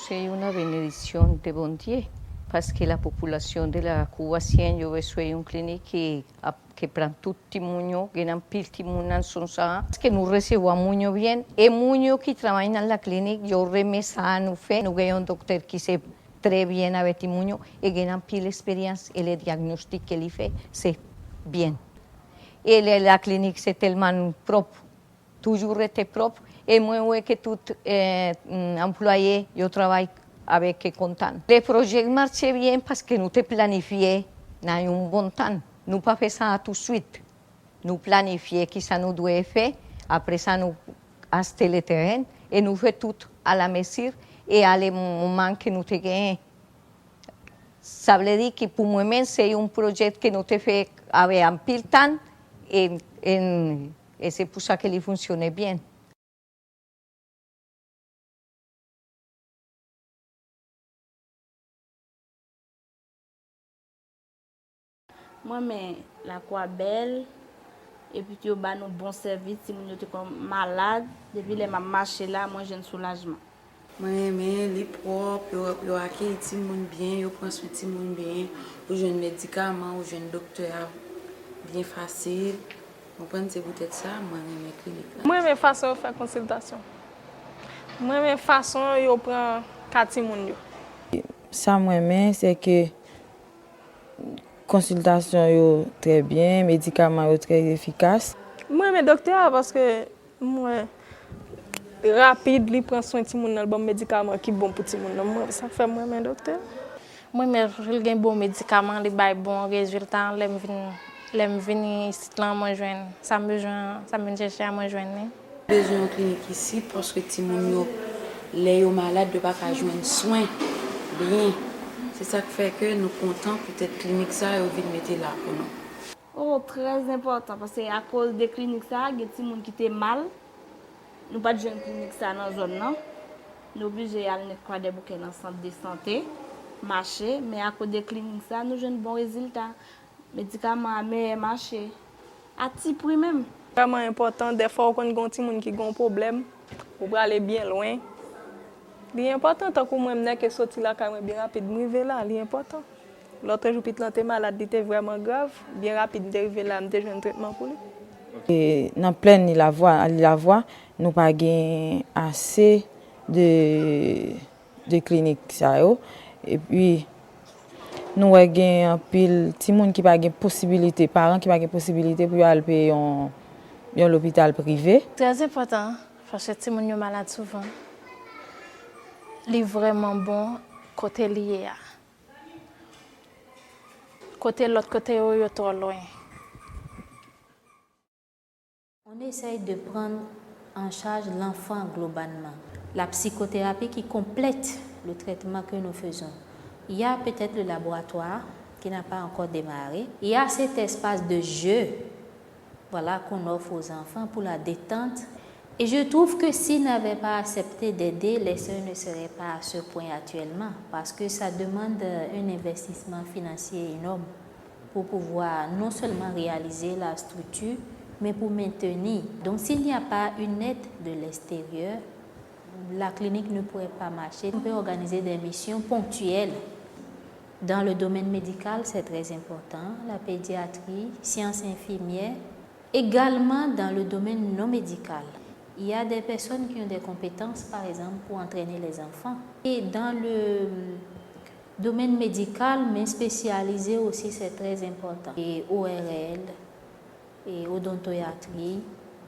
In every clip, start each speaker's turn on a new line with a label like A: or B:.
A: C'est une bénédiction de bon Dieu parce que la population de la Cuba sien yo soy une clinique que prend tout le monde, que n'a pile tout le monde en son sein, que nous recevons muy bien et muy qui travaille dans la clinique, yo remets ça à nous fait, nous avons un docteur qui sait très bien avec tout le monde et qui n'a pile expérience et le diagnostic qu'il fait c'est bien. Et la clinique c'est tellement propre, toujours été propre. Et moi, oui, que tout employé, je travaille avec content. Le projet marche bien parce que nous te planifions dans un bon temps. Nous pas fait ça tout de suite. Nous planifions ce que ça nous doit faire. Après ça, nous achetons le terrain et nous faisons tout à la mesure et à le moment que nous te gagnons. Ça veut dire que pour moi-même, c'est un projet que nous te fait avec un peu de temps et c'est pour ça qu'il fonctionne bien.
B: Moi, mais la quoi belle, et puis tu as un bon service, si vous êtes malade, depuis les m'a marché là, moi j'ai un soulagement.
C: Moi, mais les propres, ils accueillent tout le monde bien, ils prennent soin de tout le monde bien, ils ont un médicament, ils ont un docteur bien facile. Vous comprenez, c'est peut-être ça, moi, mes cliniques.
D: Moi, mes façons de faire consultation. Moi, mes façons de prendre 4 moun.
E: Ça, moi, c'est que consultation est très bien, médicaments sont très efficaces.
D: Moi, mes docteurs, parce que moi, rapide, il prend soin de moun dans le bon médicament qui est bon pour tout le monde. Ça fait moi, mes docteurs.
F: Moi, j'ai un bon médicament, il a bon résultat. L'aime venir ici, moi joindre. Ça me cherche à moi joindre.
C: Besoin de clinique ici parce que les gens les malades ne peuvent pas joindre soin bien. C'est ça qui fait que nous sommes contents peut-être clinique ça et envie de mettre là pour nous.
B: Oh, très important parce que à cause des cliniques ça, il y a des gens qui étaient mal. Nous pas de jeunes cliniques ça dans la zone non. Nous obligés à aller croire des bouquets dans le centre de santé, marcher, mais à cause des cliniques ça, nous avons bon résultat. Médicaments mais marché. À petit prix même.
D: Vraiment important des fois quand on a des gens qui ont un problème, pour aller bien loin. C'est important tant que moi-même que sortir là quand bien rapide, m'arriver là, c'est important. L'autre jour Pitlan était malade, il était vraiment grave, bien rapide d'arriver là, me déjà un traitement pour lui.
E: Et dans pleine la voie, nous pas gain assez de cliniques ça yo. Et puis nous avons un pile petit monde qui pas gain possibilité, parents qui pas gain possibilité pour aller payer un l'hôpital privé.
F: Très important parce que les gens sont malades souvent. C'est vraiment bon côté lié. Côté l'autre côté, il est trop loin.
G: On essaye de prendre en charge l'enfant globalement. La psychothérapie qui complète le traitement que nous faisons. Il y a peut-être le laboratoire qui n'a pas encore démarré. Il y a cet espace de jeu, voilà, qu'on offre aux enfants pour la détente. Et je trouve que s'ils n'avaient pas accepté d'aider, les sœurs ne seraient pas à ce point actuellement, parce que ça demande un investissement financier énorme pour pouvoir non seulement réaliser la structure, mais pour maintenir. Donc s'il n'y a pas une aide de l'extérieur, la clinique ne pourrait pas marcher. On peut organiser des missions ponctuelles. Dans le domaine médical, c'est très important, la pédiatrie, sciences infirmières. Également dans le domaine non médical. Il y a des personnes qui ont des compétences, par exemple, pour entraîner les enfants. Et dans le domaine médical, mais spécialisé aussi, c'est très important. Et ORL, et odontoiatrie,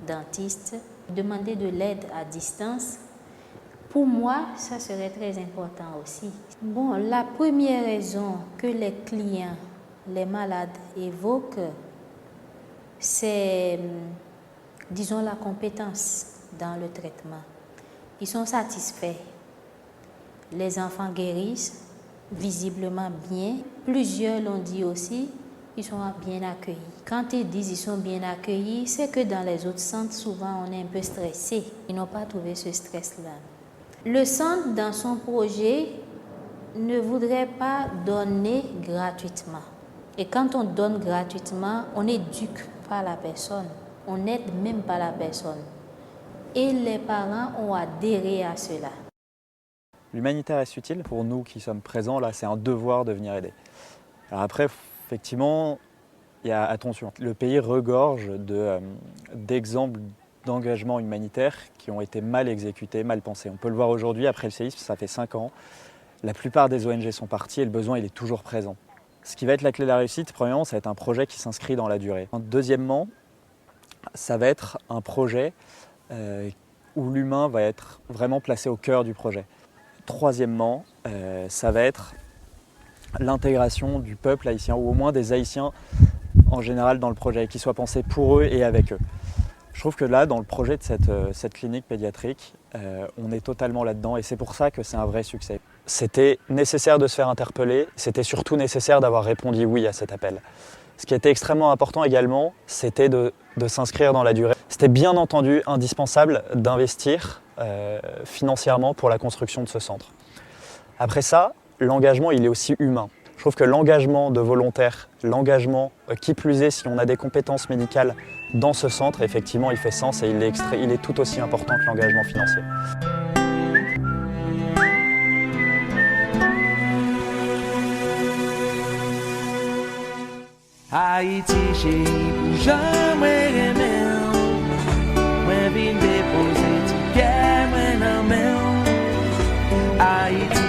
G: dentiste, demander de l'aide à distance. Pour moi, ça serait très important aussi. Bon, la première raison que les clients, les malades évoquent, c'est, disons, la compétence dans le traitement. Ils sont satisfaits. Les enfants guérissent visiblement bien. Plusieurs l'ont dit aussi, ils sont bien accueillis. Quand ils disent qu'ils sont bien accueillis, c'est que dans les autres centres, souvent, on est un peu stressé. Ils n'ont pas trouvé ce stress-là. Le centre, dans son projet, ne voudrait pas donner gratuitement. Et quand on donne gratuitement, on n'éduque pas la personne. On n'aide même pas la personne. Et les parents ont adhéré à cela.
H: L'humanitaire est utile. Pour nous qui sommes présents, là, c'est un devoir de venir aider. Alors après, effectivement, il y a attention. Le pays regorge d'exemples d'engagement humanitaire qui ont été mal exécutés, mal pensés. On peut le voir aujourd'hui, après le séisme, ça fait 5 ans. La plupart des ONG sont partis et le besoin il est toujours présent. Ce qui va être la clé de la réussite, premièrement, ça va être un projet qui s'inscrit dans la durée. Deuxièmement, ça va être un projet où l'humain va être vraiment placé au cœur du projet. Troisièmement, ça va être l'intégration du peuple haïtien, ou au moins des Haïtiens en général dans le projet, qui soit pensé pour eux et avec eux. Je trouve que là, dans le projet de cette clinique pédiatrique, on est totalement là-dedans et c'est pour ça que c'est un vrai succès. C'était nécessaire de se faire interpeller, c'était surtout nécessaire d'avoir répondu oui à cet appel. Ce qui était extrêmement important également, c'était de s'inscrire dans la durée. C'était bien entendu indispensable d'investir financièrement pour la construction de ce centre. Après ça, l'engagement, il est aussi humain. Je trouve que l'engagement de volontaires, l'engagement, qui plus est, si on a des compétences médicales dans ce centre, effectivement, il fait sens et il est tout aussi important que l'engagement financier.
I: Haïti, chérie, pour jamais